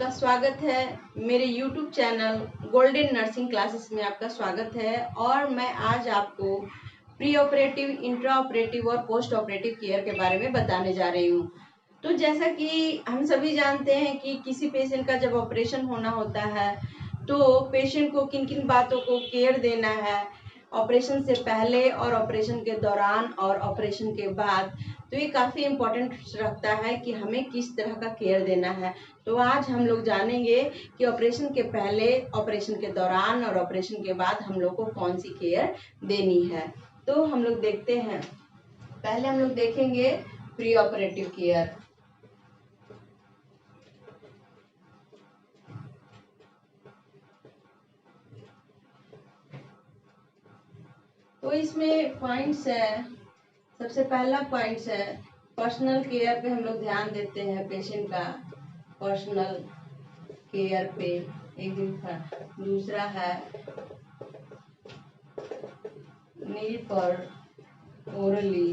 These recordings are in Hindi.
आपका स्वागत है मेरे YouTube channel golden nursing classes में। आपका स्वागत है और मैं आज आपको प्री ऑपरेटिव, इंट्रा ऑपरेटिव और पोस्ट ऑपरेटिव केयर के बारे में बताने जा रही हूँ। तो जैसा कि हम सभी जानते हैं कि किसी पेशेंट का जब ऑपरेशन होना होता है तो पेशेंट को किन किन बातों को केयर देना है ऑपरेशन से पहले और ऑपरेशन के दौरान और ऑपरेशन के बाद, तो ये काफ़ी इम्पोर्टेंट रखता है कि हमें किस तरह का केयर देना है। तो आज हम लोग जानेंगे कि ऑपरेशन के पहले, ऑपरेशन के दौरान और ऑपरेशन के बाद हम लोग को कौन सी केयर देनी है। तो हम लोग देखते हैं, पहले हम लोग देखेंगे प्री ऑपरेटिव केयर। तो इसमें पॉइंट्स है, सबसे पहला पॉइंट्स है पर्सनल केयर पे हम लोग ध्यान देते हैं। पेशेंट का पर्सनल केयर पे एक दिन था। दूसरा है नीड पर ओरली,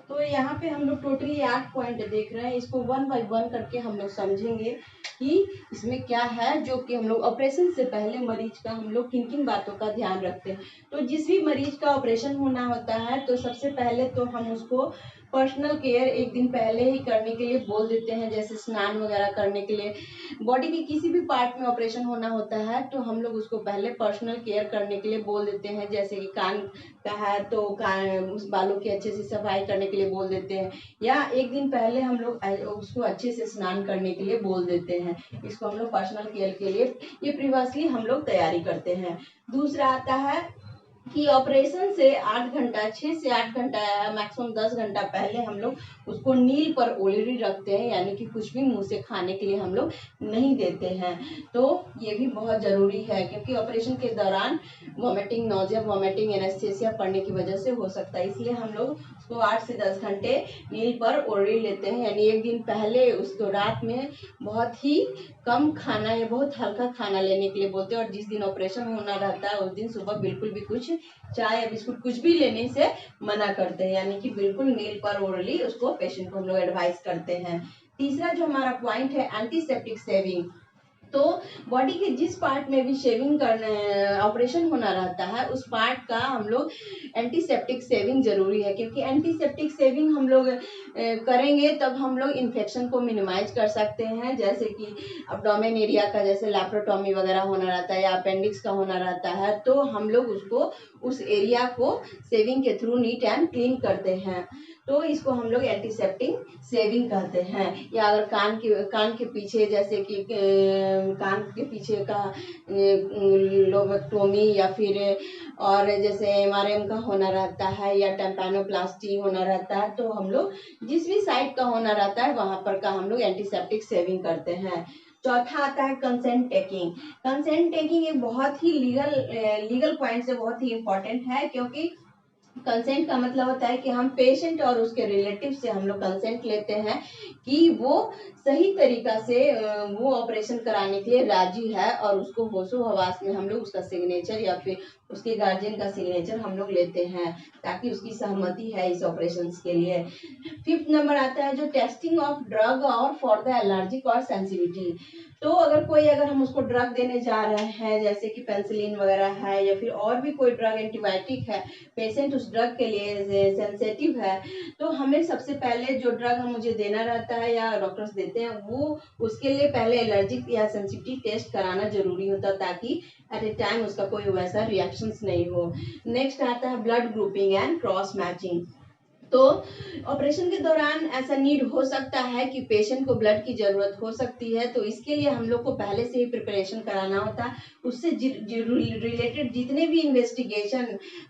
तो यहाँ पे हम लोग टोटली 8 पॉइंट देख रहे हैं। इसको 1 बाय 1 करके हम लोग समझेंगे कि इसमें क्या है, जो कि हम लोग ऑपरेशन से पहले मरीज का हम लोग किन किन बातों का ध्यान रखते हैं। तो जिस भी मरीज का ऑपरेशन होना होता है तो सबसे पहले तो हम उसको पर्सनल केयर एक दिन पहले ही करने के लिए बोल देते हैं, जैसे स्नान वगैरह करने के लिए। बॉडी के किसी भी पार्ट में ऑपरेशन होना होता है तो हम लोग उसको पहले पर्सनल केयर करने के लिए बोल देते हैं। जैसे कि कान का है तो उस बालों की अच्छे से सफाई करने के लिए बोल देते हैं, या एक दिन पहले हम लोग उसको अच्छे से स्नान करने के लिए बोल देते हैं। इसको हम लोग पर्सनल केयर के लिए ये प्रीवियसली हम लोग तैयारी करते हैं। दूसरा आता है कि ऑपरेशन से 8 घंटा, 6 से 8 घंटा या मैक्सिमम 10 घंटा पहले हम लोग उसको नील पर ऑलरेडी रखते हैं, यानी कि कुछ भी मुंह से खाने के लिए हम लोग नहीं देते हैं। तो ये भी बहुत ज़रूरी है क्योंकि ऑपरेशन के दौरान वॉमिटिंग, नोजिया, वॉमिटिंग, एनेस्थीसिया पड़ने की वजह से हो सकता है, इसलिए हम लोग उसको 8 से 10 घंटे नील पर ऑलरेडी लेते हैं। यानी एक दिन पहले उसको रात में बहुत ही कम खाना या बहुत हल्का खाना लेने के लिए बोलते हैं, और जिस दिन ऑपरेशन होना रहता है उस दिन सुबह बिल्कुल भी कुछ चाय या बिस्कुट कुछ भी लेने से मना करते हैं, यानी कि बिल्कुल मील पर ओरली उसको पेशेंट को हम लोग एडवाइस करते हैं। तीसरा जो हमारा पॉइंट है एंटीसेप्टिक सेविंग। तो बॉडी के जिस पार्ट में भी शेविंग करना ऑपरेशन होना रहता है उस पार्ट का हम लोग एंटीसेप्टिक सेविंग जरूरी है, क्योंकि एंटीसेप्टिक सेविंग हम लोग करेंगे तब हम लोग इन्फेक्शन को मिनिमाइज कर सकते हैं। जैसे कि एब्डोमेन एरिया का जैसे लैप्रोटॉमी वगैरह होना रहता है या अपेंडिक्स का होना रहता है, तो हम लोग उसको उस एरिया को सेविंग के थ्रू नीट एंड क्लीन करते हैं। तो इसको हम लोग एंटीसेप्टिक सेविंग कहते हैं। या अगर कान के पीछे, जैसे कि कान के पीछे का लोबेक्टोमी या फिर और जैसे एमआरएम का होना रहता है या टेम्पैनोप्लास्टी होना रहता है, तो हम लोग जिस भी साइड का होना रहता है वहां पर का हम लोग एंटीसेप्टिक सेविंग करते हैं। चौथा आता है कंसेंट टेकिंग। कंसेंट टेकिंग एक बहुत ही लीगल पॉइंट से बहुत ही इम्पोर्टेंट है, क्योंकि कंसेंट का मतलब होता है कि हम पेशेंट और उसके रिलेटिव से हम लोग कंसेंट लेते हैं कि वो सही तरीका से वो ऑपरेशन कराने के लिए राजी है, और उसको होशो हवास में हम लोग उसका सिग्नेचर या फिर उसके गार्जियन का सिग्नेचर हम लोग लेते हैं, ताकि उसकी सहमति है इस ऑपरेशन के लिए। 5th नंबर आता है जो टेस्टिंग ऑफ ड्रग और फॉर द एलर्जिक और सेंसिटिविटी। तो अगर हम उसको ड्रग देने जा रहे हैं, जैसे कि पेंसिलिन वगैरह है या फिर और भी कोई ड्रग एंटीबायोटिक है, पेशेंट उस ड्रग के लिए सेंसिटिव है, तो हमें सबसे पहले जो ड्रग मुझे देना रहता है या डॉक्टर्स देते हैं वो उसके लिए पहले एलर्जिक या सेंसिटिविटी टेस्ट कराना जरूरी होता है, ताकि एट ए टाइम उसका कोई वैसा रिएक्शंस नहीं हो। नेक्स्ट आता है blood grouping and cross matching. तो ऑपरेशन के दौरान ऐसा नीड हो सकता है कि पेशेंट को ब्लड की जरूरत हो सकती है, तो इसके लिए हम लोग को पहले से ही प्रिपरेशन कराना होता है। उससे रिलेटेड जितने भी इन्वेस्टिगेशन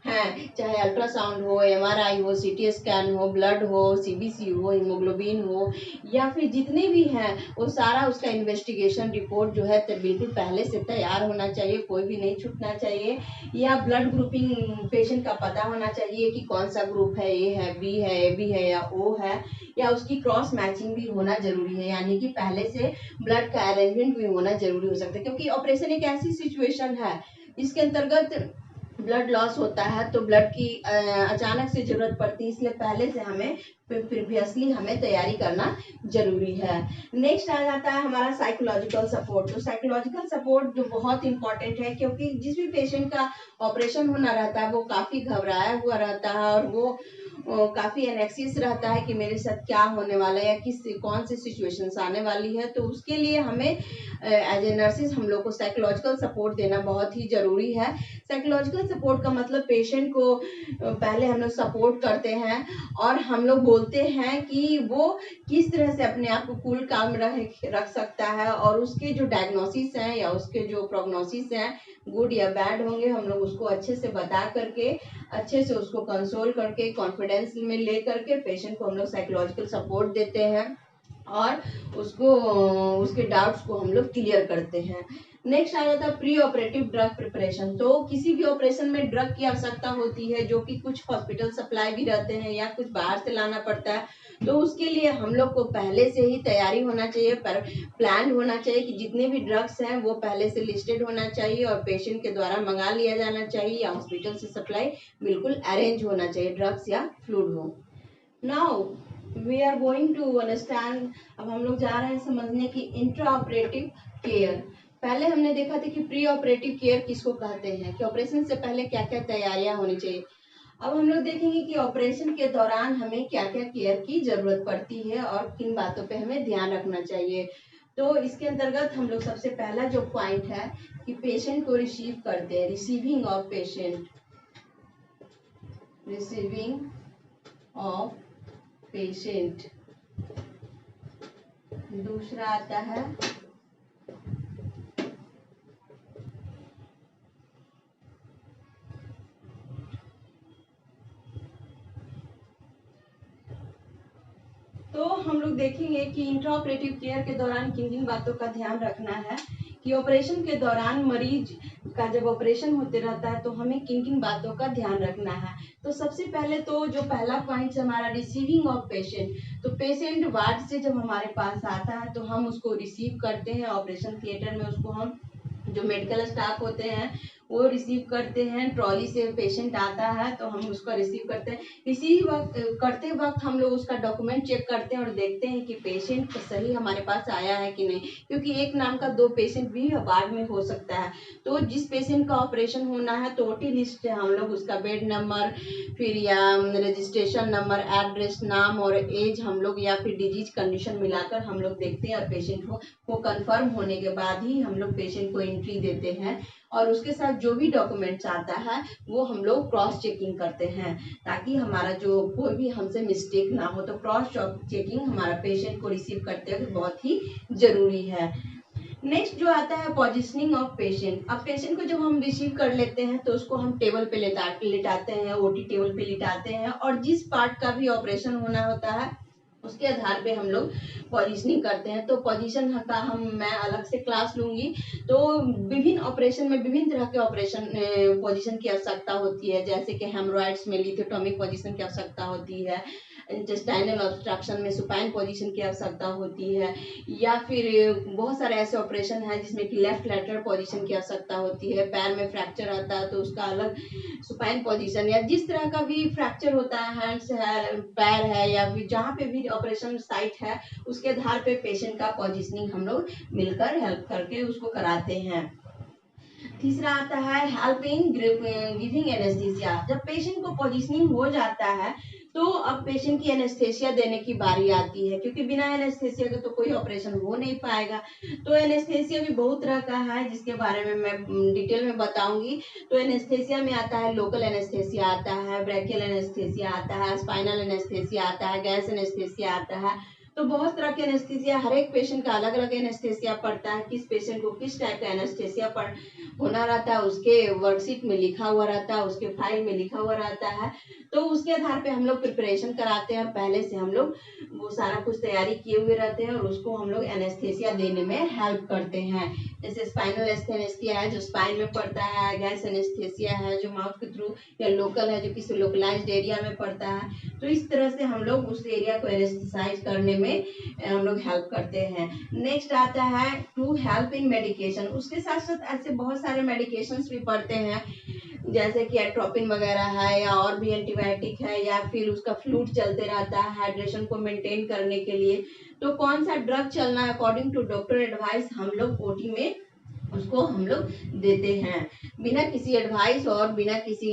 हैं, चाहे अल्ट्रासाउंड हो, एमआरआई हो, सीटी स्कैन हो, ब्लड हो, सीबीसी हो, हीमोग्लोबिन हो, या फिर जितने भी हैं वो सारा उसका इन्वेस्टिगेशन रिपोर्ट जो है तो बिल्कुल पहले से तैयार होना चाहिए, कोई भी नहीं छूटना चाहिए। या ब्लड ग्रुपिंग पेशेंट का पता होना चाहिए कि कौन सा ग्रुप है, ए है, बी है, ए बी है या ओ है, या उसकी क्रॉस मैचिंग भी होना जरूरी है, यानी कि पहले से ब्लड का अरेंजमेंट भी होना जरूरी हो सकता है। क्योंकि ऑपरेशन एक ऐसी सिचुएशन है इसके अंतर्गत ब्लड लॉस होता है, तो ब्लड की अचानक से जरूरत पड़ती है, इसलिए पहले से हमें प्रीवियसली हमें तैयारी करना जरूरी है। नेक्स्ट आ जाता है हमारा साइकोलॉजिकल सपोर्ट। तो साइकोलॉजिकल सपोर्ट जो बहुत इंपॉर्टेंट है, क्योंकि जिस भी पेशेंट का ऑपरेशन होना रहता है वो काफी घबराया हुआ रहता है और वो काफी एनेक्सियस रहता है कि मेरे साथ क्या होने वाला है या कौन सी सिचुएशंस आने वाली है। तो उसके लिए हमें एज ए नर्सेज हम लोग को साइकोलॉजिकल सपोर्ट देना बहुत ही जरूरी है। साइकोलॉजिकल सपोर्ट का मतलब पेशेंट को पहले हम लोग सपोर्ट करते हैं और हम लोग बोलते हैं कि वो किस तरह से अपने आप को कूल काम रख सकता है और उसके जो डायग्नोसिस हैं या उसके जो प्रोग्नोसिस हैं गुड या बैड होंगे, हम लोग उसको अच्छे से बता करके अच्छे से उसको कंसोल करके कॉन्फिडेंस में ले करके पेशेंट को हम लोग साइकोलॉजिकल सपोर्ट देते हैं और उसको उसके डाउट्स को हम लोग क्लियर करते हैं। नेक्स्ट आ जाता है प्री ऑपरेटिव ड्रग प्रिपरेशन। तो किसी भी ऑपरेशन में ड्रग की आवश्यकता होती है जो कि कुछ हॉस्पिटल सप्लाई भी रहते हैं या कुछ बाहर से लाना पड़ता है। तो उसके लिए हम लोग को पहले से ही तैयारी होना चाहिए, प्लान होना चाहिए कि जितने भी ड्रग्स हैं वो पहले से लिस्टेड होना चाहिए और पेशेंट के द्वारा मंगा लिया जाना चाहिए या हॉस्पिटल से सप्लाई बिल्कुल अरेंज होना चाहिए, ड्रग्स या फ्लूइड हो। Now we are going to understand, अब हम लोग जा रहे हैं समझने की इंट्रा ऑपरेटिव केयर। पहले हमने देखा था कि प्री ऑपरेटिव केयर किसको कहते हैं, कि ऑपरेशन से पहले क्या क्या तैयारियां होनी चाहिए। अब हम लोग देखेंगे कि ऑपरेशन के दौरान हमें क्या क्या केयर की जरूरत पड़ती है और किन बातों पे हमें ध्यान रखना चाहिए। तो इसके अंतर्गत हम लोग सबसे पहला जो पॉइंट है कि पेशेंट को रिसीव करते हैं, receiving of patient, receiving of patient. दूसरा आता है तो हम लोग देखेंगे कि इंट्राऑपरेटिव केयर के दौरान किन किन बातों का ध्यान रखना है, कि ऑपरेशन के दौरान मरीज का जब ऑपरेशन होते रहता है तो हमें किन किन बातों का ध्यान रखना है। तो सबसे पहले तो जो पहला पॉइंट है हमारा रिसीविंग ऑफ पेशेंट। तो पेशेंट वार्ड से जब हमारे पास आता है तो हम उसको रिसीव करते हैं ऑपरेशन थिएटर में, उसको हम जो मेडिकल स्टाफ होते हैं वो रिसीव करते हैं। ट्रॉली से पेशेंट आता है तो हम उसको रिसीव करते हैं। रिसीव करते वक्त हम लोग उसका डॉक्यूमेंट चेक करते हैं और देखते हैं कि पेशेंट सही हमारे पास आया है कि नहीं, क्योंकि एक नाम का दो पेशेंट भी वार्ड में हो सकता है। तो जिस पेशेंट का ऑपरेशन होना है तो ओटी लिस्ट है, हम लोग उसका बेड नंबर फिर या रजिस्ट्रेशन नंबर, एड्रेस, नाम और एज हम लोग या फिर डिजीज कंडीशन मिलाकर हम लोग देखते हैं और पेशेंट को कंफर्म होने के बाद ही हम लोग पेशेंट को एंट्री देते हैं और उसके साथ जो भी डॉक्यूमेंट्स आता है वो हम लोग क्रॉस चेकिंग करते हैं ताकि हमारा जो कोई भी हमसे मिस्टेक ना हो। तो क्रॉस चेकिंग हमारा पेशेंट को रिसीव करते वक्त बहुत ही जरूरी है। नेक्स्ट जो आता है पोजीशनिंग ऑफ पेशेंट। अब पेशेंट को जब हम रिसीव कर लेते हैं तो उसको हम टेबल पे लिटाते हैं, ओटी टेबल पे लिटाते हैं और जिस पार्ट का भी ऑपरेशन होना होता है उसके आधार पे हम लोग पोजीशनिंग करते हैं। तो पोजीशन का मैं अलग से क्लास लूंगी। तो विभिन्न ऑपरेशन में विभिन्न तरह के ऑपरेशन पोजीशन की आवश्यकता होती है, जैसे कि हेमरॉइड्स में लिथोटॉमिक पोजीशन की आवश्यकता होती है, इंटेस्टाइनल ऑब्स्ट्रक्शन में सुपाइन पोजीशन की आवश्यकता होती है, या फिर बहुत सारे ऐसे ऑपरेशन है जिसमें कि लेफ्ट लैटरल पोजीशन की आवश्यकता होती है। पैर में फ्रैक्चर आता है तो उसका अलग सुपाइन पोजीशन, या जिस तरह का भी फ्रैक्चर होता है, हैंड्स है, पैर है, या फिर जहाँ पे भी ऑपरेशन साइट है उसके आधार पे पेशेंट का पोजीशनिंग हम लोग मिलकर हेल्प करके उसको कराते हैं। तीसरा आता है हेल्पिंग गिविंग एनेस्थीसिया। जब पेशेंट को पोजीशनिंग हो जाता है तो अब पेशेंट की एनेस्थीसिया देने की बारी आती है, क्योंकि बिना एनेस्थीसिया के तो कोई ऑपरेशन हो नहीं पाएगा। तो एनेस्थीसिया भी बहुत तरह का है जिसके बारे में मैं डिटेल में बताऊंगी। तो एनेस्थीसिया में आता है लोकल एनेस्थीसिया आता है, ब्रैकियल एनेस्थीसिया आता है, स्पाइनल एनेस्थीसिया आता है, गैस एनेस्थीसिया आता है। तो बहुत तरह के एनेस्थीसिया, हर एक पेशेंट का अलग अलग एनेस्थीसिया पड़ता है। किस पेशेंट को किस टाइप का एनेस्थीसिया होना रहता है उसके वर्कशीट में लिखा हुआ रहता है, उसके फाइल में लिखा हुआ रहता है। तो उसके आधार पे हम लोग प्रिपरेशन कराते हैं और पहले से हम लोग वो सारा कुछ तैयारी किए हुए रहते हैं और उसको हम लोग एनेस्थीसिया देने में हेल्प करते हैं। जैसे स्पाइनल एनेस्थीसिया है जो स्पाइन में पड़ता है, गैस एनेस्थीसिया है जो माउथ के थ्रू, या लोकल है जो किसी लोकलाइज्ड एरिया में पड़ता है। तो इस तरह से हम लोग उस एरिया को एनेस्थीसाइज करने में हम लोग हेल्प करते हैं। नेक्स्ट आता है टू हेल्प इन मेडिकेशन। उसके साथ साथ ऐसे बहुत सारे मेडिकेशंस भी पड़ते हैं जैसे कि एट्रोपिन वगैरह है या और भी एंटीबायोटिक है, या फिर उसका फ्लूइड चलते रहता है हाइड्रेशन को मेंटेन करने के लिए, तो कौन सा ड्रग चलना है अकॉर्डिंग टू डॉक्टर एडवाइस हम लोग ओटी में उसको हम लोग देते हैं। बिना किसी एडवाइस और बिना किसी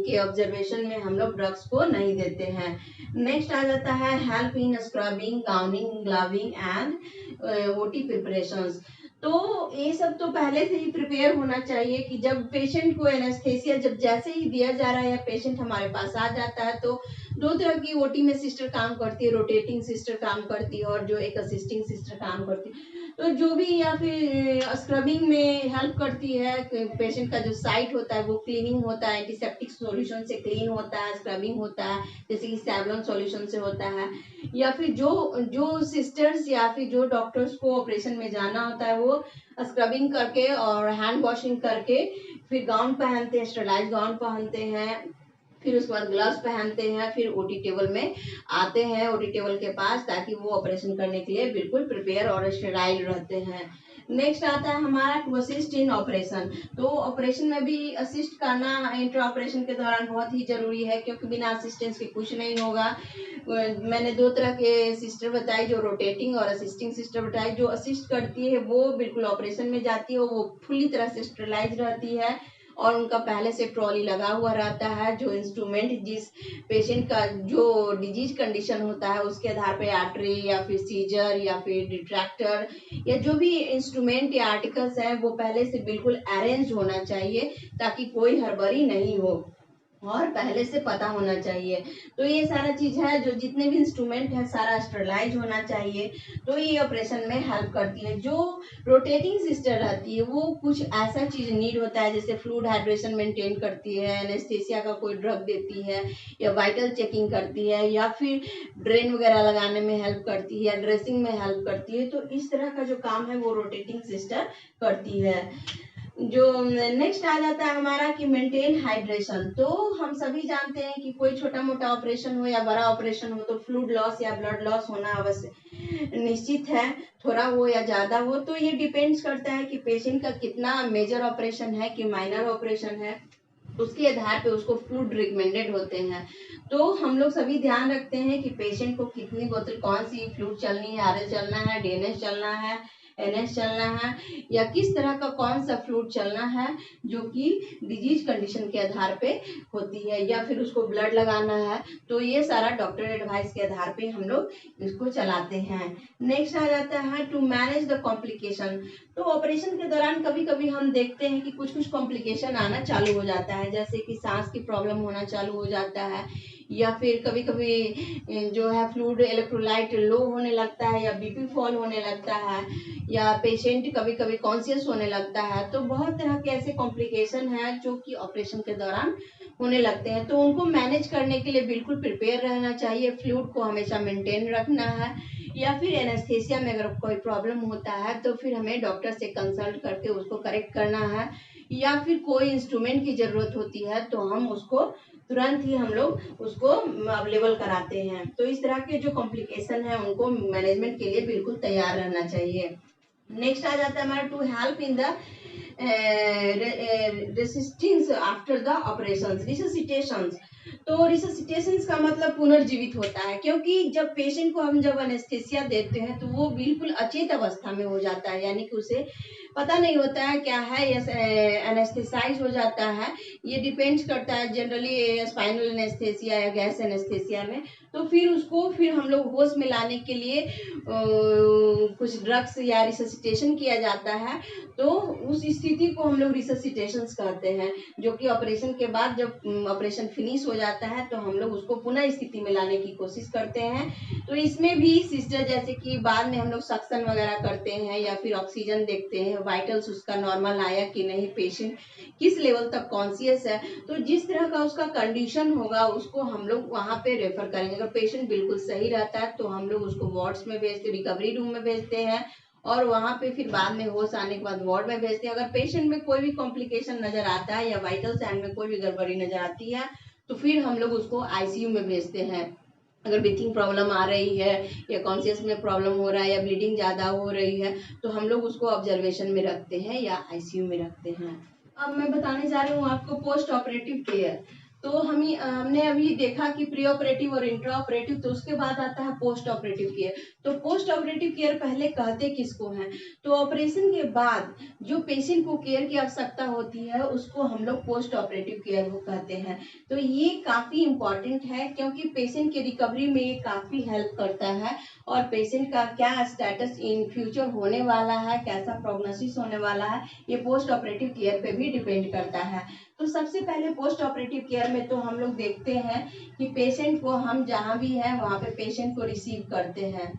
के ऑब्जर्वेशन में हम लोग ड्रग्स को नहीं देते हैं। नेक्स्ट आ जाता है help in scrubbing, gowning, gloving and OT preparations. तो ये सब तो पहले से ही प्रिपेयर होना चाहिए कि जब पेशेंट को एनेस्थेसिया जब जैसे ही दिया जा रहा है या पेशेंट हमारे पास आ जाता है, तो दो तरह की ओटी में सिस्टर काम करती है, रोटेटिंग सिस्टर काम करती है और जो एक असिस्टिंग सिस्टर काम करती है। तो जो भी या फिर स्क्रबिंग में हेल्प करती है, पेशेंट का जो साइट होता है वो क्लीनिंग होता है, एंटीसेप्टिक सॉल्यूशन से क्लीन होता है, स्क्रबिंग होता है जैसे कि सैवलॉन सॉल्यूशन से होता है। या फिर जो जो सिस्टर्स या फिर जो डॉक्टर्स को ऑपरेशन में जाना होता है वो स्क्रबिंग करके और हैंड वॉशिंग करके फिर गाउन पहनते हैं, स्टरलाइज गाउन पहनते हैं, फिर उसके बाद ग्लव्स पहनते हैं, फिर ओटी टेबल में आते हैं, ओटी टेबल के पास, ताकि वो ऑपरेशन करने के लिए बिल्कुल प्रिपेयर और स्टेराइल रहते हैं। नेक्स्ट आता है हमारा टू असिस्ट इन ऑपरेशन। तो ऑपरेशन में भी असिस्ट करना इंटर ऑपरेशन के दौरान बहुत ही जरूरी है, क्योंकि बिना असिस्टेंस के कुछ नहीं होगा। मैंने दो तरह के सिस्टर बताई, जो रोटेटिंग और असिस्टिंग सिस्टर बताई। जो असिस्ट करती है वो बिल्कुल ऑपरेशन में जाती है, वो फुली तरह से स्टेरलाइज रहती है और उनका पहले से ट्रॉली लगा हुआ रहता है। जो इंस्ट्रूमेंट जिस पेशेंट का जो डिजीज कंडीशन होता है उसके आधार पे आर्टरी या फिर सीजर या फिर डिट्रैक्टर या जो भी इंस्ट्रूमेंट या आर्टिकल्स हैं वो पहले से बिल्कुल अरेंज होना चाहिए, ताकि कोई हड़बड़ी नहीं हो और पहले से पता होना चाहिए। तो ये सारा चीज है, जो जितने भी इंस्ट्रूमेंट है सारा स्टरलाइज होना चाहिए, तो ये ऑपरेशन में हेल्प करती है। जो रोटेटिंग सिस्टर रहती है वो कुछ ऐसा चीज नीड होता है, जैसे फ्लूइड हाइड्रेशन मेंटेन करती है, एनेस्थेसिया का कोई ड्रग देती है, या वाइटल चेकिंग करती है, या फिर ड्रेन वगैरह लगाने में हेल्प करती है, या ड्रेसिंग में हेल्प करती है। तो इस तरह का जो काम है वो रोटेटिंग सिस्टर करती है। जो नेक्स्ट आ जाता है हमारा कि मेंटेन हाइड्रेशन। तो हम सभी जानते हैं कि कोई छोटा मोटा ऑपरेशन हो या बड़ा ऑपरेशन हो तो फ्लूइड लॉस या ब्लड लॉस होना अवश्य निश्चित है, थोड़ा हो या ज्यादा हो। तो ये डिपेंड्स करता है कि पेशेंट का कितना मेजर ऑपरेशन है कि माइनर ऑपरेशन है, उसके आधार पे उसको फ्लूइड रिकमेंडेड होते हैं। तो हम लोग सभी ध्यान रखते हैं कि पेशेंट को कितनी बोतल कौन सी फ्लूइड चलनी है, आरएस चलना है, डीएनएस चलना है, एनएस चलना है, या किस तरह का कौन सा फ्लूइड चलना है जो कि डिजीज कंडीशन के आधार पे होती है, या फिर उसको ब्लड लगाना है। तो ये सारा डॉक्टर एडवाइस के आधार पे हम लोग इसको चलाते हैं। नेक्स्ट आ जाता है टू मैनेज द कॉम्प्लिकेशन। तो ऑपरेशन के दौरान कभी कभी हम देखते हैं कि कुछ कुछ कॉम्प्लिकेशन आना चालू हो जाता है, जैसे कि सांस की प्रॉब्लम होना चालू हो जाता है, या फिर कभी कभी जो है फ्लूइड इलेक्ट्रोलाइट लो होने लगता है, या बीपी फॉल होने लगता है, या पेशेंट कभी कभी कॉन्शियस होने लगता है। तो बहुत तरह के ऐसे कॉम्प्लिकेशन हैं जो कि ऑपरेशन के दौरान होने लगते हैं। तो उनको मैनेज करने के लिए बिल्कुल प्रिपेयर रहना चाहिए, फ्लूइड को हमेशा मेंटेन रखना है, या फिर एनेस्थेसिया में अगर कोई प्रॉब्लम होता है तो फिर हमें डॉक्टर से कंसल्ट करके उसको करेक्ट करना है, या फिर कोई इंस्ट्रूमेंट की जरूरत होती है तो हम उसको तुरंत ही हम लोग उसको अवेलेबल कराते हैं। तो इस तरह के जो कॉम्प्लिकेशन है उनको मैनेजमेंट के लिए बिल्कुल तैयार रहना चाहिए। नेक्स्ट आ जाता है हमारा to help in the resistance after the operation, resuscitations. तो रिससिटेशंस का मतलब पुनर्जीवित होता है, क्योंकि जब पेशेंट को हम जब एनेस्थेसिया देते हैं तो वो बिल्कुल अचेत अवस्था में हो जाता है, यानी कि उसे पता नहीं होता है क्या है, एनेस्थेसाइज हो जाता है। ये डिपेंड्स करता है जनरली स्पाइनल एनेस्थेसिया या गैस एनेस्थेसिया में। तो फिर उसको फिर हम लोग होश में लाने के लिए कुछ ड्रग्स या रिससिटेशन किया जाता है। तो उस स्थिति को हम लोग रिससिटेशन कहते हैं, जो कि ऑपरेशन के बाद जब ऑपरेशन फिनिश हो जाता है तो हम लोग उसको पुनः स्थिति में लाने की कोशिश करते हैं। तो इसमें भी सिस्टर जैसे कि बाद में हम लोग सक्शन वगैरह करते हैं, या फिर ऑक्सीजन देखते हैं, वाइटल्स उसका नॉर्मल आया कि नहीं, पेशेंट किस लेवल तक कॉन्शियस है। तो जिस तरह का उसका कंडीशन होगा उसको हम लोग वहाँ पे रेफर करेंगे। अगर पेशेंट बिल्कुल सही रहता है तो हम लोग उसको वार्ड्स में भेजते, रिकवरी रूम में भेजते हैं, और वहाँ पे फिर बाद में होश आने के बाद वार्ड में भेजते हैं। अगर पेशेंट में कोई भी कॉम्प्लिकेशन नजर आता है या वाइटल साइन में कोई भी गड़बड़ी नजर आती है तो फिर हम लोग उसको आईसीयू में भेजते हैं। अगर ब्रीथिंग प्रॉब्लम आ रही है या कॉन्शियस में प्रॉब्लम हो रहा है या ब्लीडिंग ज़्यादा हो रही है तो हम लोग उसको ऑब्जर्वेशन में रखते हैं या आईसीयू में रखते हैं। अब मैं बताने जा रही हूँ आपको पोस्ट ऑपरेटिव केयर। तो हमने अभी देखा कि प्री ऑपरेटिव और इंट्रा ऑपरेटिव, तो उसके बाद आता है पोस्ट ऑपरेटिव केयर। तो पोस्ट ऑपरेटिव केयर पहले कहते किसको हैं? तो ऑपरेशन के बाद जो पेशेंट को केयर की आवश्यकता होती है उसको हम लोग पोस्ट ऑपरेटिव केयर को कहते हैं। तो ये काफी इम्पोर्टेंट है क्योंकि पेशेंट के रिकवरी में ये काफी हेल्प करता है और पेशेंट का क्या स्टेटस इन फ्यूचर होने वाला है, कैसा प्रोग्नोसिस होने वाला है, ये पोस्ट ऑपरेटिव केयर पे भी डिपेंड करता है। तो सबसे पहले पोस्ट ऑपरेटिव केयर में तो हम लोग देखते हैं कि पेशेंट को हम जहाँ भी हैं वहाँ पे पेशेंट को रिसीव करते हैं।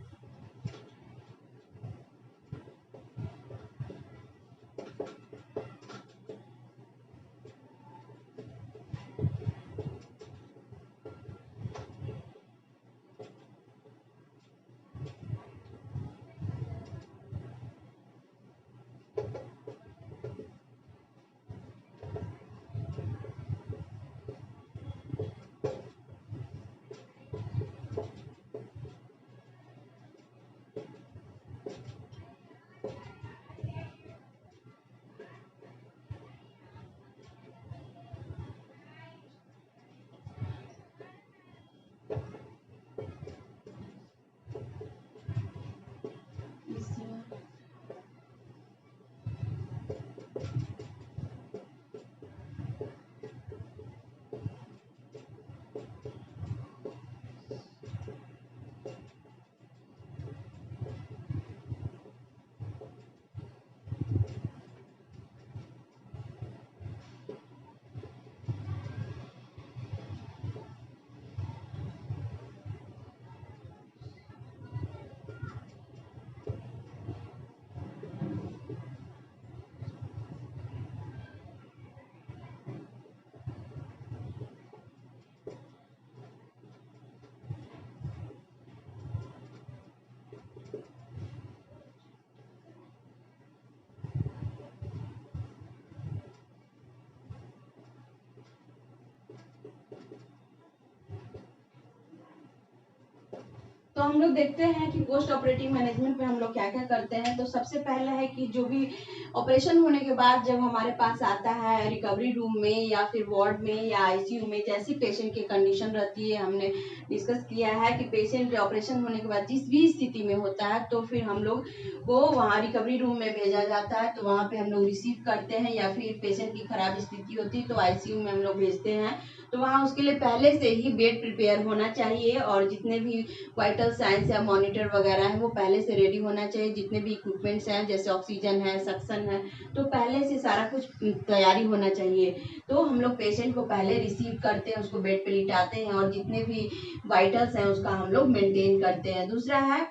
तो हम लोग देखते हैं कि पोस्ट ऑपरेटिव मैनेजमेंट में हम लोग क्या क्या करते हैं। तो सबसे पहला है कि जो भी ऑपरेशन होने के बाद जब हमारे पास आता है रिकवरी रूम में या फिर वार्ड में या आईसीयू में, जैसी पेशेंट की कंडीशन रहती है, हमने डिस्कस किया है कि पेशेंट ऑपरेशन होने के बाद जिस भी स्थिति में होता है तो फिर हम लोग को वहाँ रिकवरी रूम में भेजा जाता है। तो वहाँ पे हम लोग रिसीव करते हैं, या फिर पेशेंट की खराब स्थिति होती है तो आईसीयू में हम लोग भेजते हैं। तो वहाँ उसके लिए पहले से ही बेड प्रिपेयर होना चाहिए और जितने भी वाइटल साइंस या मॉनिटर वगैरह है वो पहले से रेडी होना चाहिए। जितने भी इक्विपमेंट्स हैं जैसे ऑक्सीजन है, सक्शन है, तो पहले से सारा कुछ तैयारी होना चाहिए। तो हम लोग पेशेंट को पहले रिसीव करते हैं, उसको बेड पे लिटाते हैं और जितने भी वाइटल्स हैं उसका हम लोग मेंटेन करते हैं। दूसरा है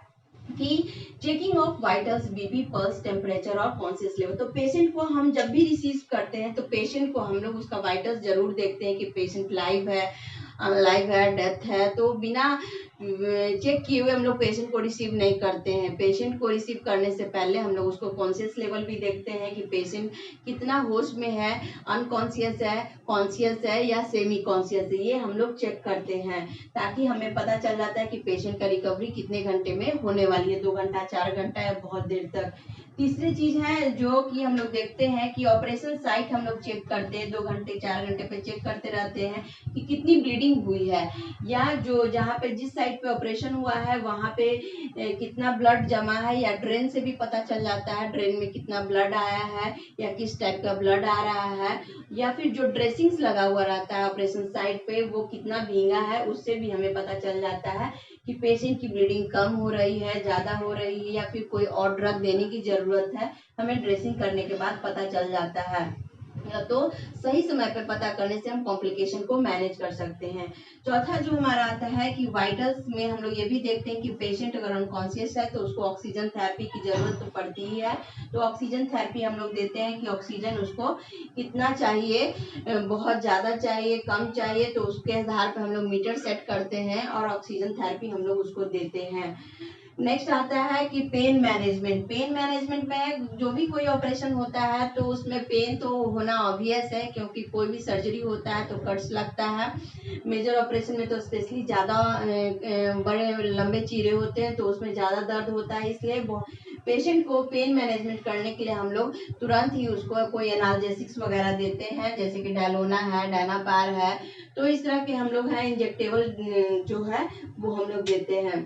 कि checking of vitals, BP, pulse, temperature और कॉन्शियस लेवल। तो पेशेंट को हम जब भी रिसीव करते हैं तो पेशेंट को हम लोग उसका वाइटल्स जरूर देखते हैं कि पेशेंट लाइव है, अनलाइव है, डेथ है। तो बिना चेक किए हुए हम लोग पेशेंट को रिसीव नहीं करते हैं। पेशेंट को रिसीव करने से पहले हम लोग उसको कॉन्शियस लेवल भी देखते हैं कि पेशेंट कितना होश में है, अनकॉन्शियस है, कॉन्शियस है या सेमी कॉन्शियस है, ये हम लोग चेक करते हैं ताकि हमें पता चल जाता है कि पेशेंट का रिकवरी कितने घंटे में होने वाली है, 2 घंटा, 4 घंटा या बहुत देर तक। तीसरी चीज है जो कि हम लोग देखते हैं कि ऑपरेशन साइट हम लोग चेक करते हैं, 2 घंटे 4 घंटे पे चेक करते रहते हैं कि कितनी ब्लीडिंग हुई है, या जो जहाँ पे जिस साइट पे ऑपरेशन हुआ है वहाँ पे कितना ब्लड जमा है, या ड्रेन से भी पता चल जाता है ड्रेन में कितना ब्लड आया है या किस टाइप का ब्लड आ रहा है, या फिर जो ड्रेसिंग्स लगा हुआ रहता है ऑपरेशन साइट पे वो कितना भींगा है, उससे भी हमें पता चल जाता है कि पेशेंट की ब्लीडिंग कम हो रही है, ज्यादा हो रही है, या फिर कोई और ड्रग देने की जरूरत है। हमें ड्रेसिंग करने के बाद पता चल जाता है। तो सही समय पे पता करने से हम कॉम्प्लिकेशन को मैनेज कर सकते हैं। चौथा जो हमारा आता है कि वाइटल्स में हम लोग ये भी देखते हैं कि पेशेंट अगर अनकॉन्शियस है तो उसको ऑक्सीजन थेरेपी की जरूरत तो पड़ती ही है। तो ऑक्सीजन थेरेपी हम लोग देते हैं कि ऑक्सीजन उसको कितना चाहिए, बहुत ज्यादा चाहिए, कम चाहिए, तो उसके आधार पर हम लोग मीटर सेट करते हैं और ऑक्सीजन थेरेपी हम लोग उसको देते हैं। नेक्स्ट आता है कि पेन मैनेजमेंट। पेन मैनेजमेंट में जो भी कोई ऑपरेशन होता है तो उसमें पेन तो होना ऑब्वियस है क्योंकि कोई भी सर्जरी होता है तो कट्स लगता है। मेजर ऑपरेशन में तो स्पेशली ज़्यादा बड़े लंबे चीरे होते हैं तो उसमें ज़्यादा दर्द होता है, इसलिए पेशेंट को पेन मैनेजमेंट करने के लिए हम लोग तुरंत ही उसको कोई एनाल्जेसिक्स वगैरह देते हैं, जैसे कि डायलोना है, डायनापार है, तो इस तरह के हम लोग हैं इंजेक्टेबल जो है वो हम लोग देते हैं।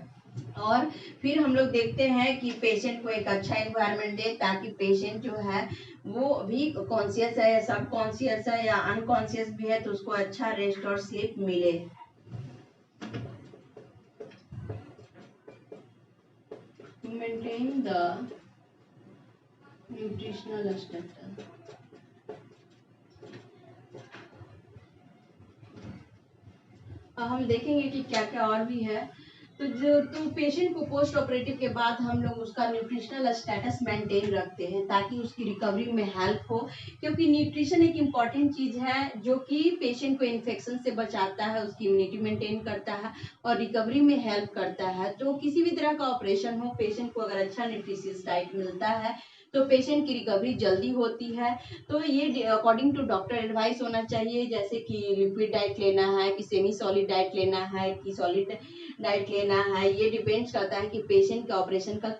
और फिर हम लोग देखते हैं कि पेशेंट को एक अच्छा एनवायरनमेंट दे, ताकि पेशेंट जो है वो भी कॉन्शियस है या सब कॉन्शियस है या अनकॉन्शियस भी है, तो उसको अच्छा रेस्ट और स्लीप मिले। To maintain the nutritional status. हम देखेंगे कि क्या क्या और भी है। तो पेशेंट को पोस्ट ऑपरेटिव के बाद हम लोग उसका न्यूट्रिशनल स्टेटस मेंटेन रखते हैं, ताकि उसकी रिकवरी में हेल्प हो, क्योंकि न्यूट्रिशन एक इम्पॉर्टेंट चीज है जो कि पेशेंट को इन्फेक्शन से बचाता है, उसकी इम्यूनिटी मेंटेन करता है और रिकवरी में हेल्प करता है। तो किसी भी तरह का ऑपरेशन हो, पेशेंट को अगर अच्छा न्यूट्रिशियस डाइट मिलता है तो पेशेंट की रिकवरी जल्दी होती है। तो ये अकॉर्डिंग टू डॉक्टर एडवाइस होना चाहिए, जैसे कि लिक्विड डाइट लेना है कि सेमी सॉलिड डाइट लेना है कि सॉलिड डाइट लेना है, ये डिपेंड्स करता है कि पेशेंट के ऑपरेशन का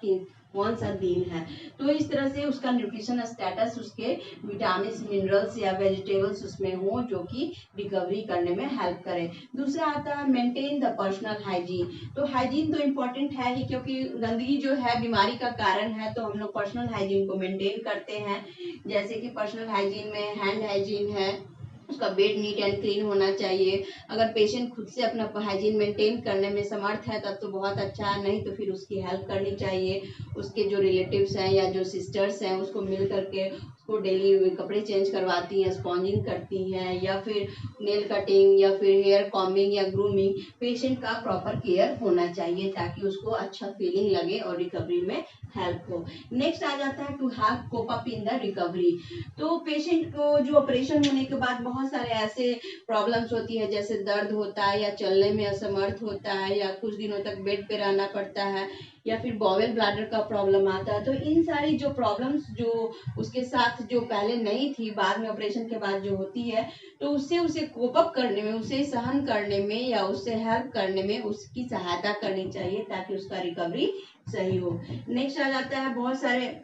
कौन सा दिन है। तो इस तरह से उसका न्यूट्रिशन स्टेटस, उसके विटामिन मिनरल्स या वेजिटेबल्स उसमें हो जो कि रिकवरी करने में हेल्प करे। दूसरा आता है मेंटेन द पर्सनल हाइजीन। तो हाइजीन तो इम्पोर्टेंट है ही, क्योंकि गंदगी जो है बीमारी का कारण है, तो हम लोग पर्सनल हाइजीन को मेंटेन करते हैं। जैसे कि पर्सनल हाइजीन में हैंड हाइजीन है, उसका बेड नीट एंड क्लीन होना चाहिए। अगर पेशेंट खुद से अपना हाइजीन मेंटेन करने में समर्थ है तब तो बहुत अच्छा है, नहीं तो फिर उसकी हेल्प करनी चाहिए। उसके जो रिलेटिव्स हैं या जो सिस्टर्स हैं उसको मिल करके उसको डेली कपड़े चेंज करवाती हैं, स्पॉन्जिंग करती हैं, या फिर नेल कटिंग या फिर हेयर कॉम्बिंग या ग्रूमिंग। पेशेंट का प्रॉपर केयर होना चाहिए ताकि उसको अच्छा फीलिंग लगे और रिकवरी में हेल्प हो। नेक्स्ट आ जाता है to help cope up in the recovery. तो पेशेंट को जो ऑपरेशन होने के बाद बहुत सारे ऐसे प्रॉब्लम्स होती है, जैसे दर्द होता है या चलने में असमर्थ होता है या कुछ दिनों तक बेड पे रहना पड़ता है या फिर बॉवेल ब्लैडर का प्रॉब्लम आता है। तो इन सारी जो प्रॉब्लम्स जो उसके साथ जो पहले नहीं थी, बाद में ऑपरेशन के बाद जो होती है, तो उससे उसे कोप अप करने में, उसे सहन करने में या उससे हेल्प करने में उसकी सहायता करनी चाहिए, ताकि उसका रिकवरी सही हो। नेक्स्ट आ जाता है बहुत सारे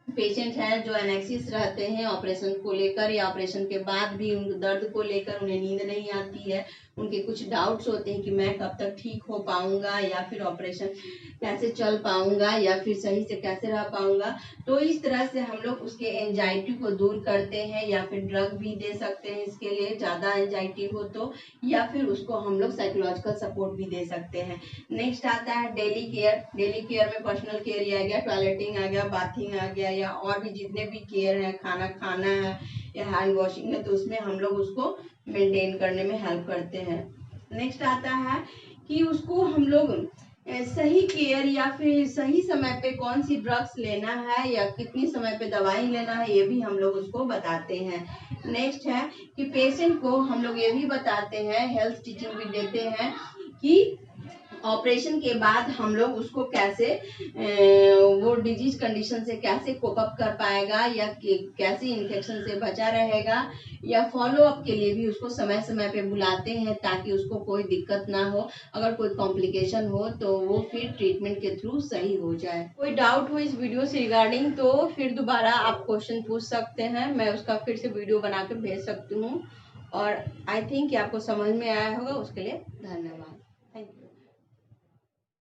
पेशेंट हैं जो एनेक्सिस रहते हैं ऑपरेशन को लेकर या ऑपरेशन के बाद भी उन दर्द को लेकर उन्हें नींद नहीं आती है, उनके कुछ डाउट्स होते हैं कि मैं कब तक ठीक हो पाऊंगा या फिर ऑपरेशन कैसे चल पाऊंगा या फिर सही से कैसे रह पाऊंगा। तो इस तरह से हम लोग उसके एंजाइटी को दूर करते हैं, या फिर ड्रग भी दे सकते हैं इसके लिए, ज्यादा एंजाइटी हो तो, या फिर उसको हम लोग साइकोलॉजिकल सपोर्ट भी दे सकते हैं। नेक्स्ट आता है डेली केयर। डेली केयर में पर्सनल केयर ही आ गया, टॉयलेटिंग आ गया, बाथिंग आ गया, या और भी जितने भी केयर है, खाना खाना है या हैंड वॉशिंग है, तो उसमें हम लोग उसको मेंटेन करने में हेल्प करते हैं। नेक्स्ट आता है कि उसको हम लोग सही केयर या फिर सही समय पे कौन सी ड्रग्स लेना है या कितनी समय पे दवाई लेना है, ये भी हम लोग उसको बताते हैं। नेक्स्ट है कि पेशेंट को हम लोग ये भी बताते हैं, हेल्थ टीचिंग भी देते हैं कि ऑपरेशन के बाद हम लोग उसको कैसे वो डिजीज कंडीशन से कैसे कोप अप कर पाएगा या कैसे इन्फेक्शन से बचा रहेगा, या फॉलो अप के लिए भी उसको समय समय पे बुलाते हैं ताकि उसको कोई दिक्कत ना हो। अगर कोई कॉम्प्लिकेशन हो तो वो फिर ट्रीटमेंट के थ्रू सही हो जाए। कोई डाउट हो इस वीडियो से रिगार्डिंग तो फिर दोबारा आप क्वेश्चन पूछ सकते हैं, मैं उसका फिर से वीडियो बना के भेज सकती हूँ। और आई थिंक आपको समझ में आया होगा, उसके लिए धन्यवाद।